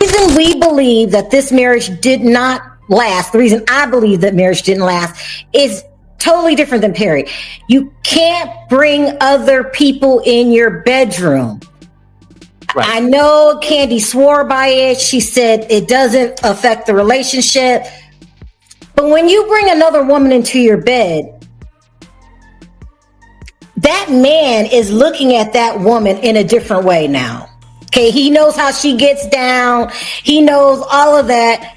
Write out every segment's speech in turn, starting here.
The reason we believe that this marriage did not last, the reason I believe that marriage didn't last, is totally different than Perry. You can't bring other people in your bedroom. Right. I know Kandi swore by it. She said it doesn't affect the relationship. But when you bring another woman into your bed, that man is looking at that woman in a different way now. Okay, he knows how she gets down. He knows all of that.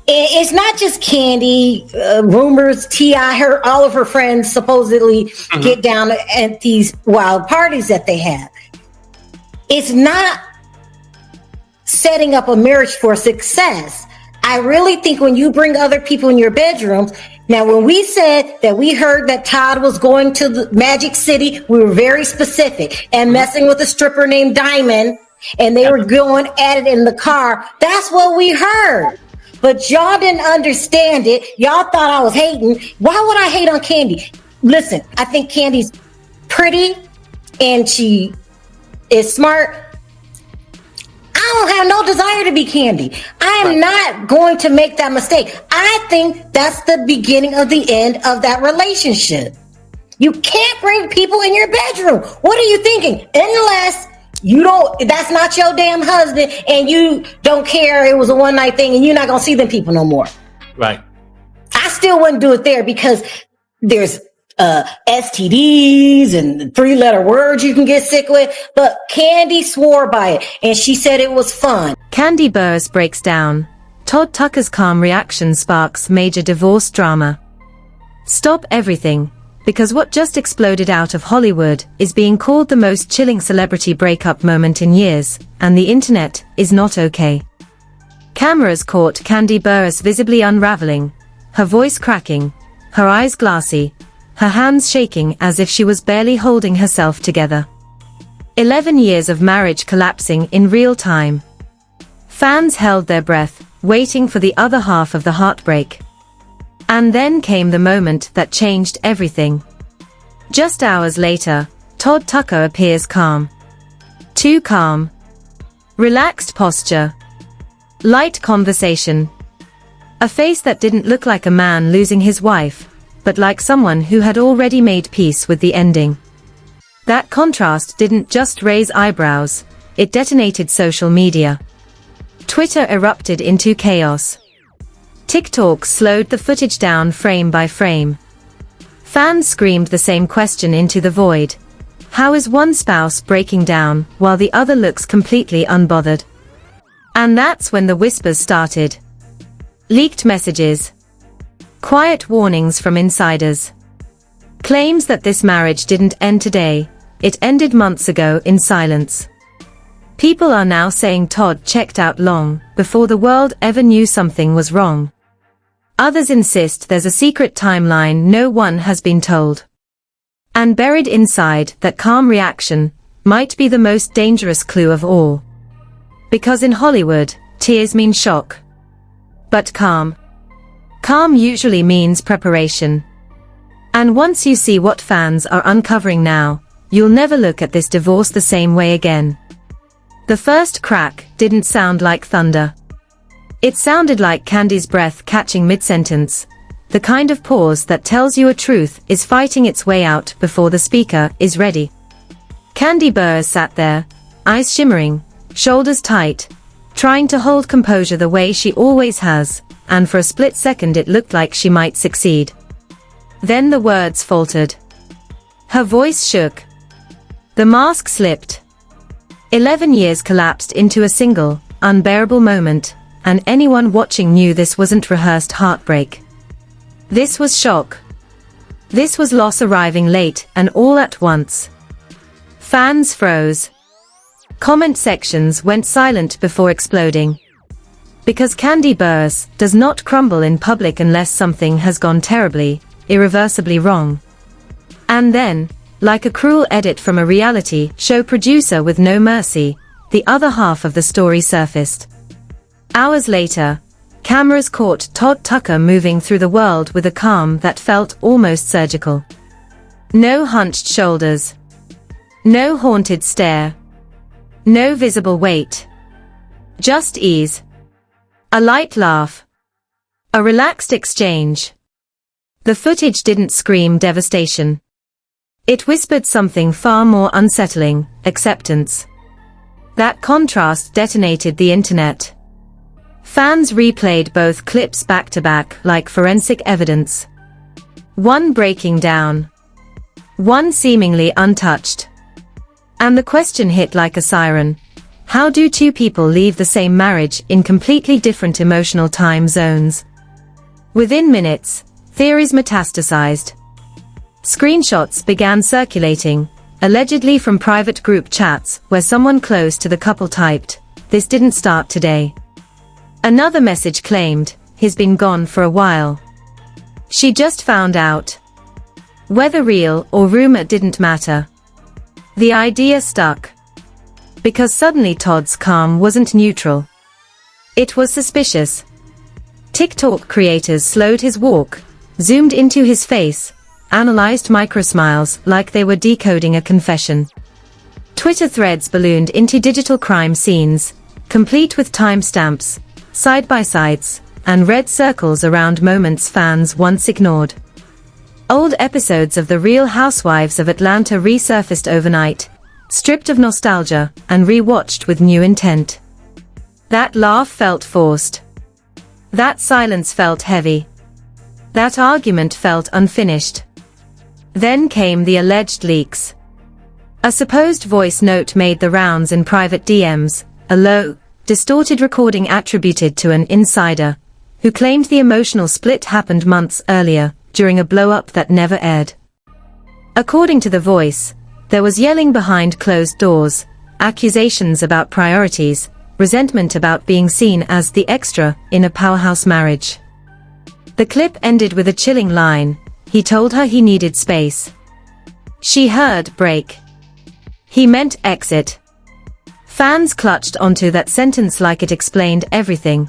And it's not just Kandi. Rumors, T.I., all of her friends supposedly get down at these wild parties that they have. It's not setting up a marriage for success. I really think when you bring other people in your bedrooms, now when we said that we heard that Todd was going to the Magic City, we were very specific, and messing with a stripper named Diamond, and they were going at it in the car. That's what we heard. But y'all didn't understand it. Y'all thought I was hating. Why would I hate on Kandi? Listen, I think Kandi's pretty and she is smart. I don't have no desire to be Kandi. I am not going to make that mistake. I think that's the beginning of the end of that relationship. You can't bring people in your bedroom. What are you thinking? Unless you don't, that's not your damn husband and you don't care it was a one night thing and you're not going to see them people no more. Right. I still wouldn't do it there because there's STDs and 3-letter words you can get sick with, but Kandi swore by it and she said it was fun. Kandi Burruss breaks down. Todd Tucker's calm reaction sparks major divorce drama. Stop everything, because what just exploded out of Hollywood is being called the most chilling celebrity breakup moment in years, and the internet is not okay. Cameras caught Kandi Burruss visibly unraveling, her voice cracking, her eyes glassy, her hands shaking as if she was barely holding herself together. 11 years of marriage collapsing in real time. Fans held their breath, waiting for the other half of the heartbreak. And then came the moment that changed everything. Just hours later, Todd Tucker appears calm. Too calm. Relaxed posture. Light conversation. A face that didn't look like a man losing his wife, but like someone who had already made peace with the ending. That contrast didn't just raise eyebrows, it detonated social media. Twitter erupted into chaos. TikTok slowed the footage down frame by frame. Fans screamed the same question into the void. How is one spouse breaking down while the other looks completely unbothered? And that's when the whispers started. Leaked messages. Quiet warnings from insiders. Claims that this marriage didn't end today, it ended months ago in silence. People are now saying Todd checked out long before the world ever knew something was wrong. Others insist there's a secret timeline no one has been told. And buried inside that calm reaction might be the most dangerous clue of all. Because in Hollywood, tears mean shock. But calm usually means preparation. And once you see what fans are uncovering now, you'll never look at this divorce the same way again. The first crack didn't sound like thunder. It sounded like Kandi's breath catching mid-sentence, the kind of pause that tells you a truth is fighting its way out before the speaker is ready. Kandi Burruss sat there, eyes shimmering, shoulders tight, trying to hold composure the way she always has, and for a split second it looked like she might succeed. Then the words faltered. Her voice shook. The mask slipped. 11 years collapsed into a single, unbearable moment, and anyone watching knew this wasn't rehearsed heartbreak. This was shock. This was loss arriving late and all at once. Fans froze. Comment sections went silent before exploding. Because Kandi Burruss does not crumble in public unless something has gone terribly, irreversibly wrong. And then, like a cruel edit from a reality show producer with no mercy, the other half of the story surfaced. Hours later, cameras caught Todd Tucker moving through the world with a calm that felt almost surgical. No hunched shoulders. No haunted stare. No visible weight. Just ease. A light laugh. A relaxed exchange. The footage didn't scream devastation. It whispered something far more unsettling, acceptance. That contrast detonated the internet. Fans replayed both clips back to back like forensic evidence. One breaking down. One seemingly untouched. And the question hit like a siren. How do two people leave the same marriage in completely different emotional time zones? Within minutes, theories metastasized. Screenshots began circulating, allegedly from private group chats where someone close to the couple typed, "This didn't start today." Another message claimed, "He's been gone for a while. She just found out." Whether real or rumor didn't matter. The idea stuck. Because suddenly Todd's calm wasn't neutral. It was suspicious. TikTok creators slowed his walk, zoomed into his face, analyzed microsmiles like they were decoding a confession. Twitter threads ballooned into digital crime scenes, complete with timestamps, side-by-sides, and red circles around moments fans once ignored. Old episodes of The Real Housewives of Atlanta resurfaced overnight, stripped of nostalgia, and re-watched with new intent. That laugh felt forced. That silence felt heavy. That argument felt unfinished. Then came the alleged leaks. A supposed voice note made the rounds in private DMs, a low, distorted recording attributed to an insider, who claimed the emotional split happened months earlier, during a blow-up that never aired. According to the voice, there was yelling behind closed doors, accusations about priorities, resentment about being seen as the extra in a powerhouse marriage. The clip ended with a chilling line, "He told her he needed space." She heard break. He meant exit. Fans clutched onto that sentence like it explained everything.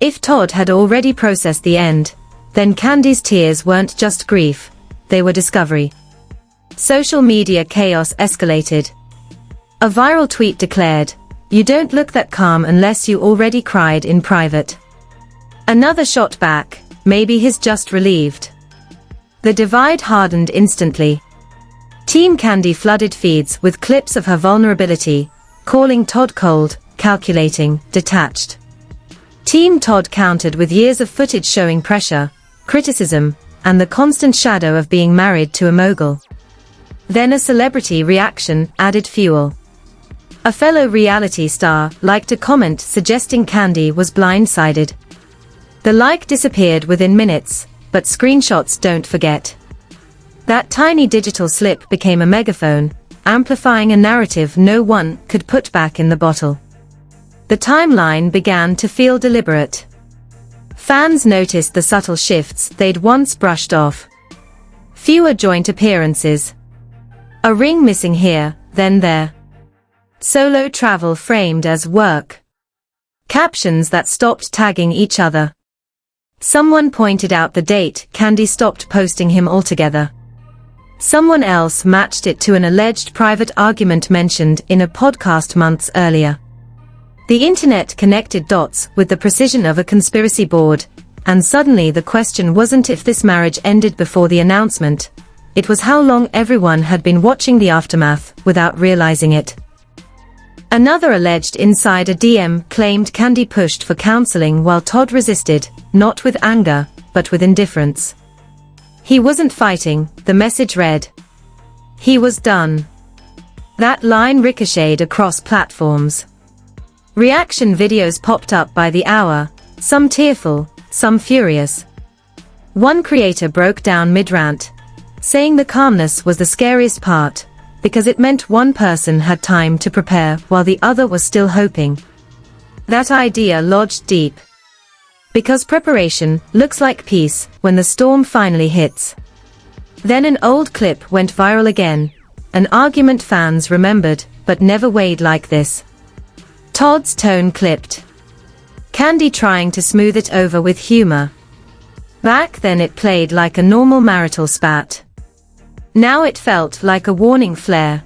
If Todd had already processed the end, then Kandi's tears weren't just grief, they were discovery. Social media chaos escalated. A viral tweet declared, "You don't look that calm unless you already cried in private." Another shot back, "Maybe he's just relieved." The divide hardened instantly. Team Kandi flooded feeds with clips of her vulnerability, calling Todd cold, calculating, detached. Team Todd countered with years of footage showing pressure, criticism, and the constant shadow of being married to a mogul. Then a celebrity reaction added fuel. A fellow reality star liked a comment suggesting Kandi was blindsided. The like disappeared within minutes, but screenshots don't forget. That tiny digital slip became a megaphone, amplifying a narrative no one could put back in the bottle. The timeline began to feel deliberate. Fans noticed the subtle shifts they'd once brushed off. Fewer joint appearances. A ring missing here, then there. Solo travel framed as work. Captions that stopped tagging each other. Someone pointed out the date Kandi stopped posting him altogether. Someone else matched it to an alleged private argument mentioned in a podcast months earlier. The internet connected dots with the precision of a conspiracy board, and suddenly the question wasn't if this marriage ended before the announcement, it was how long everyone had been watching the aftermath without realizing it. Another alleged insider DM claimed Kandi pushed for counseling while Todd resisted, not with anger, but with indifference. He wasn't fighting, the message read. He was done. That line ricocheted across platforms. Reaction videos popped up by the hour, some tearful, some furious. One creator broke down mid-rant, saying the calmness was the scariest part, because it meant one person had time to prepare while the other was still hoping. That idea lodged deep. Because preparation looks like peace when the storm finally hits. Then an old clip went viral again, an argument fans remembered, but never weighed like this. Todd's tone clipped. Kandi trying to smooth it over with humor. Back then it played like a normal marital spat. Now it felt like a warning flare.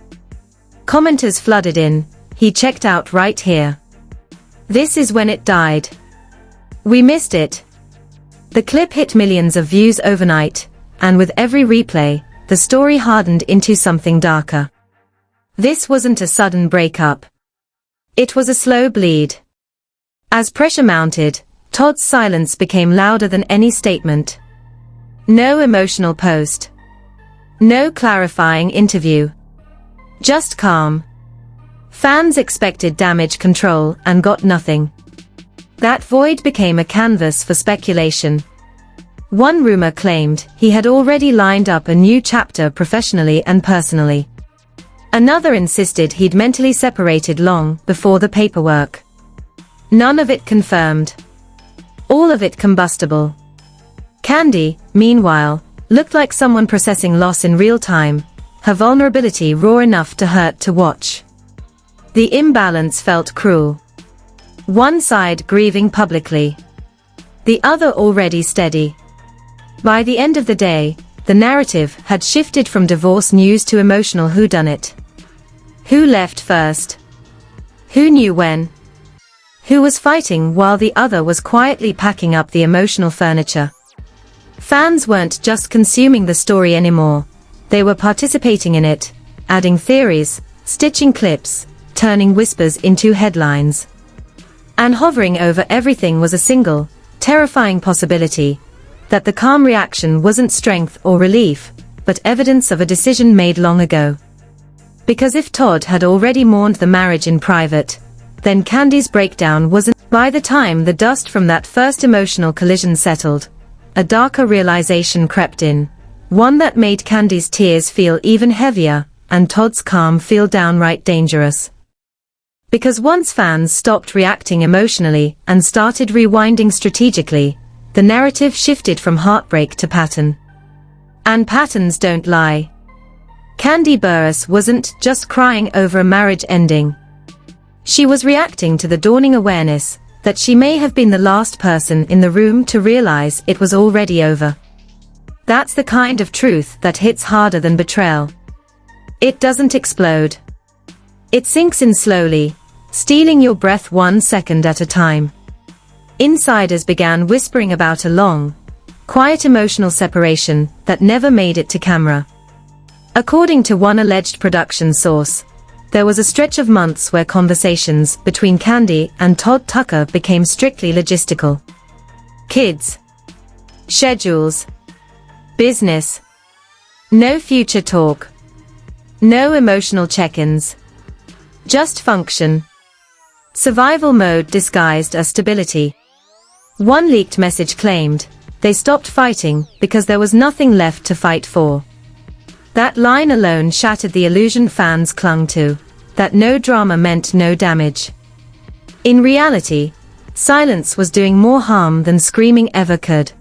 Commenters flooded in, "He checked out right here." This is when it died. We missed it. The clip hit millions of views overnight, and with every replay, the story hardened into something darker. This wasn't a sudden breakup. It was a slow bleed. As pressure mounted, Todd's silence became louder than any statement. No emotional post. No clarifying interview. Just calm. Fans expected damage control and got nothing. That void became a canvas for speculation. One rumor claimed he had already lined up a new chapter professionally and personally. Another insisted he'd mentally separated long before the paperwork. None of it confirmed. All of it combustible. Kandi, meanwhile, looked like someone processing loss in real time, her vulnerability raw enough to hurt to watch. The imbalance felt cruel. One side grieving publicly. The other already steady. By the end of the day, the narrative had shifted from divorce news to emotional whodunit. Who left first? Who knew when? Who was fighting while the other was quietly packing up the emotional furniture? Fans weren't just consuming the story anymore. They were participating in it, adding theories, stitching clips, turning whispers into headlines. And hovering over everything was a single, terrifying possibility, that the calm reaction wasn't strength or relief, but evidence of a decision made long ago. Because if Todd had already mourned the marriage in private, then Kandi's breakdown wasn't. By the time the dust from that first emotional collision settled, a darker realization crept in, one that made Kandi's tears feel even heavier, and Todd's calm feel downright dangerous. Because once fans stopped reacting emotionally and started rewinding strategically, the narrative shifted from heartbreak to pattern. And patterns don't lie. Kandi Burruss wasn't just crying over a marriage ending. She was reacting to the dawning awareness that she may have been the last person in the room to realize it was already over. That's the kind of truth that hits harder than betrayal. It doesn't explode. It sinks in slowly, stealing your breath 1 second at a time. Insiders began whispering about a long, quiet emotional separation that never made it to camera. According to one alleged production source, there was a stretch of months where conversations between Kandi and Todd Tucker became strictly logistical. Kids. Schedules. Business. No future talk. No emotional check-ins. Just function. Survival mode disguised as stability. One leaked message claimed, they stopped fighting because there was nothing left to fight for. That line alone shattered the illusion fans clung to, that no drama meant no damage. In reality, silence was doing more harm than screaming ever could.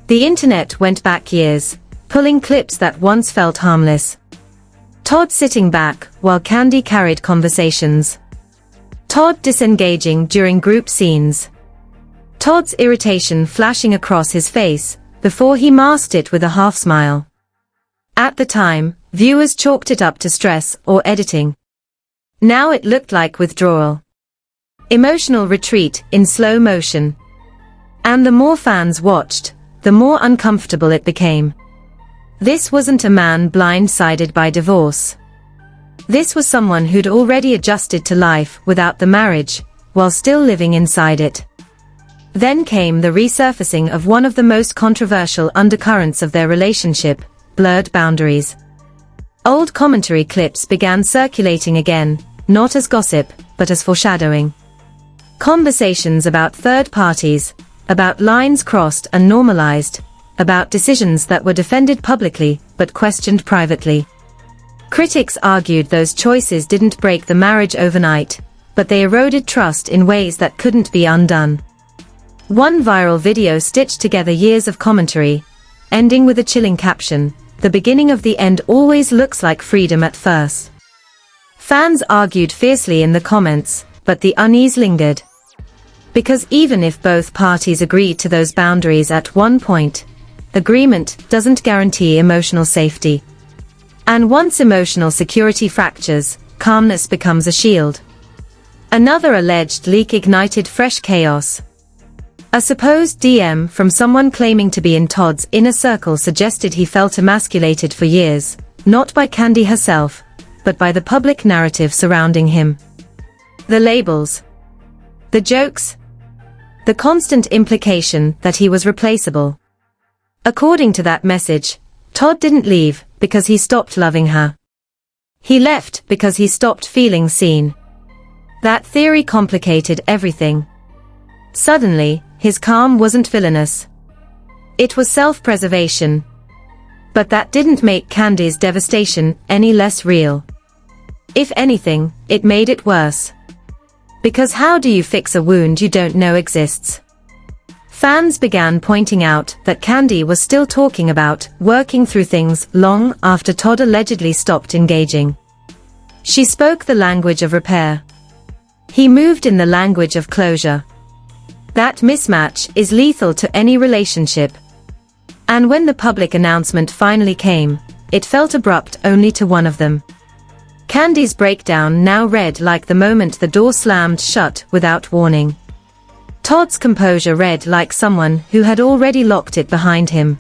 The internet went back years, pulling clips that once felt harmless. Todd sitting back while Kandi carried conversations. Todd disengaging during group scenes. Todd's irritation flashing across his face, before he masked it with a half smile. At the time, viewers chalked it up to stress or editing. Now it looked like withdrawal. Emotional retreat in slow motion. And the more fans watched, the more uncomfortable it became. This wasn't a man blindsided by divorce. This was someone who'd already adjusted to life without the marriage, while still living inside it. Then came the resurfacing of one of the most controversial undercurrents of their relationship, blurred boundaries. Old commentary clips began circulating again, not as gossip, but as foreshadowing. Conversations about third parties, about lines crossed and normalized, about decisions that were defended publicly, but questioned privately. Critics argued those choices didn't break the marriage overnight, but they eroded trust in ways that couldn't be undone. One viral video stitched together years of commentary, ending with a chilling caption, "The beginning of the end always looks like freedom at first." Fans argued fiercely in the comments, but the unease lingered. Because even if both parties agreed to those boundaries at one point, agreement doesn't guarantee emotional safety. And once emotional security fractures, calmness becomes a shield. Another alleged leak ignited fresh chaos. A supposed DM from someone claiming to be in Todd's inner circle suggested he felt emasculated for years, not by Kandi herself, but by the public narrative surrounding him. The labels. The jokes. The constant implication that he was replaceable. According to that message, Todd didn't leave because he stopped loving her. He left because he stopped feeling seen. That theory complicated everything. Suddenly, his calm wasn't villainous. It was self-preservation. But that didn't make Kandi's devastation any less real. If anything, it made it worse. Because how do you fix a wound you don't know exists? Fans began pointing out that Kandi was still talking about working through things long after Todd allegedly stopped engaging. She spoke the language of repair. He moved in the language of closure. That mismatch is lethal to any relationship. And when the public announcement finally came, it felt abrupt only to one of them. Kandi's breakdown now read like the moment the door slammed shut without warning. Todd's composure read like someone who had already locked it behind him.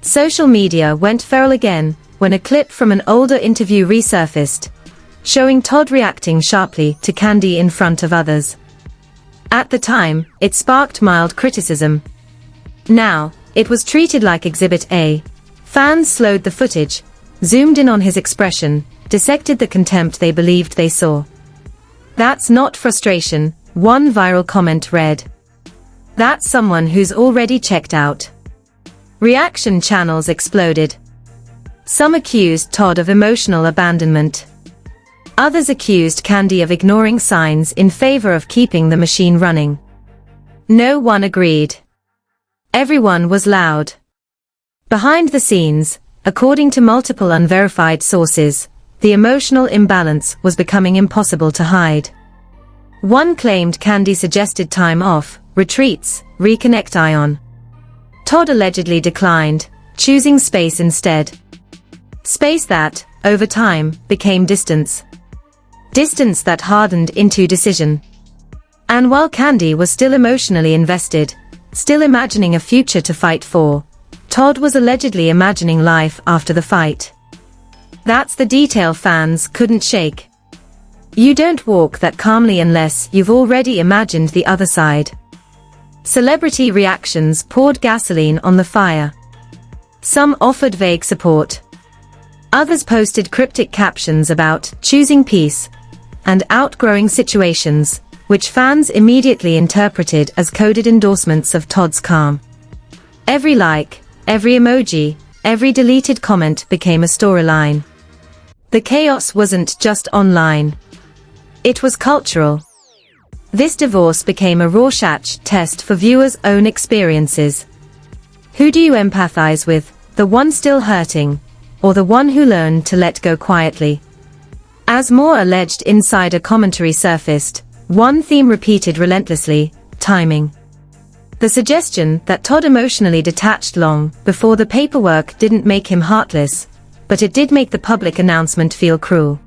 Social media went feral again when a clip from an older interview resurfaced, showing Todd reacting sharply to Kandi in front of others. At the time, it sparked mild criticism. Now, it was treated like Exhibit A. Fans slowed the footage, zoomed in on his expression, dissected the contempt they believed they saw. "That's not frustration," one viral comment read. "That's someone who's already checked out." Reaction channels exploded. Some accused Todd of emotional abandonment. Others accused Kandi of ignoring signs in favor of keeping the machine running. No one agreed. Everyone was loud. Behind the scenes, according to multiple unverified sources, the emotional imbalance was becoming impossible to hide. One claimed Kandi suggested time off, retreats, reconnect Ion. Todd allegedly declined, choosing space instead. Space that, over time, became distance. Distance that hardened into decision. And while Kandi was still emotionally invested, still imagining a future to fight for, Todd was allegedly imagining life after the fight. That's the detail fans couldn't shake. You don't walk that calmly unless you've already imagined the other side. Celebrity reactions poured gasoline on the fire. Some offered vague support. Others posted cryptic captions about choosing peace and outgrowing situations, which fans immediately interpreted as coded endorsements of Todd's calm. Every like, every emoji, every deleted comment became a storyline. The chaos wasn't just online. It was cultural. This divorce became a Rorschach test for viewers' own experiences. Who do you empathize with, the one still hurting, or the one who learned to let go quietly? As more alleged insider commentary surfaced, one theme repeated relentlessly: timing. The suggestion that Todd emotionally detached long before the paperwork didn't make him heartless, but it did make the public announcement feel cruel.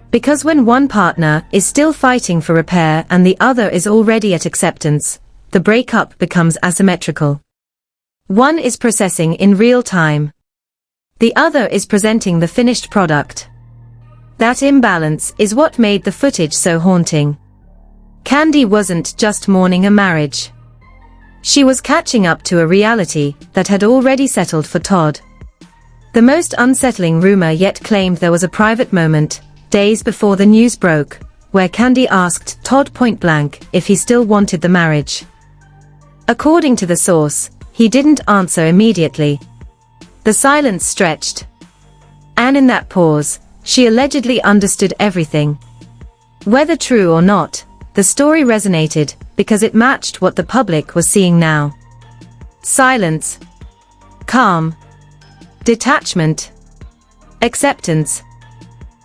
Because when one partner is still fighting for repair and the other is already at acceptance, the breakup becomes asymmetrical. One is processing in real time. The other is presenting the finished product. That imbalance is what made the footage so haunting. Kandi wasn't just mourning a marriage. She was catching up to a reality that had already settled for Todd. The most unsettling rumor yet claimed there was a private moment, days before the news broke, where Kandi asked Todd point-blank if he still wanted the marriage. According to the source, he didn't answer immediately. The silence stretched. And in that pause, she allegedly understood everything. Whether true or not, the story resonated because it matched what the public was seeing now. Silence. Calm. Detachment. Acceptance.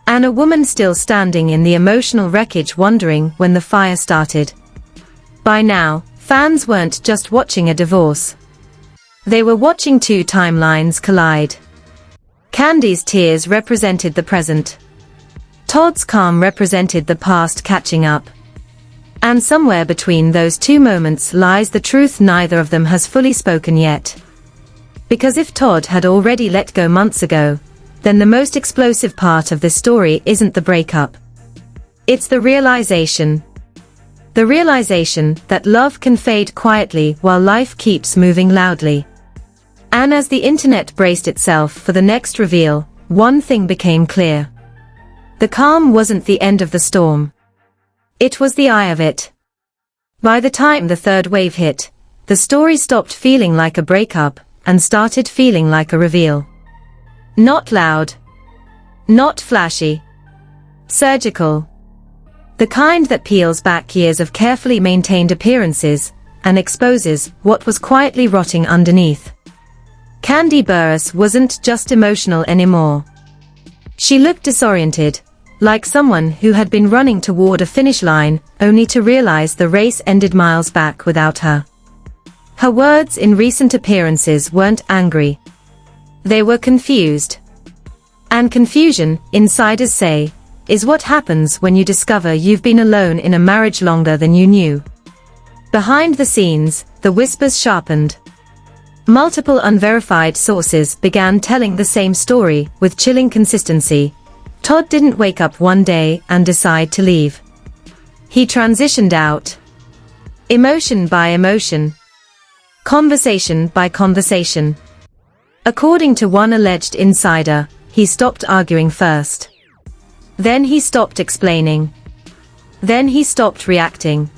And a woman still standing in the emotional wreckage wondering when the fire started. By now, fans weren't just watching a divorce. They were watching two timelines collide. Kandi's tears represented the present. Todd's calm represented the past catching up. And somewhere between those two moments lies the truth neither of them has fully spoken yet. Because if Todd had already let go months ago, then the most explosive part of this story isn't the breakup. It's the realization. The realization that love can fade quietly while life keeps moving loudly. And as the internet braced itself for the next reveal, one thing became clear. The calm wasn't the end of the storm. It was the eye of it. By the time the third wave hit, the story stopped feeling like a breakup and started feeling like a reveal. Not loud. Not flashy. Surgical. The kind that peels back years of carefully maintained appearances and exposes what was quietly rotting underneath. Kandi Burruss wasn't just emotional anymore. She looked disoriented, like someone who had been running toward a finish line only to realize the race ended miles back without her. Her words in recent appearances weren't angry. They were confused. And confusion, insiders say, is what happens when you discover you've been alone in a marriage longer than you knew. Behind the scenes, the whispers sharpened. Multiple unverified sources began telling the same story with chilling consistency. Todd didn't wake up one day and decide to leave. He transitioned out. Emotion by emotion. Conversation by conversation. According to one alleged insider, he stopped arguing first. Then he stopped explaining. Then he stopped reacting.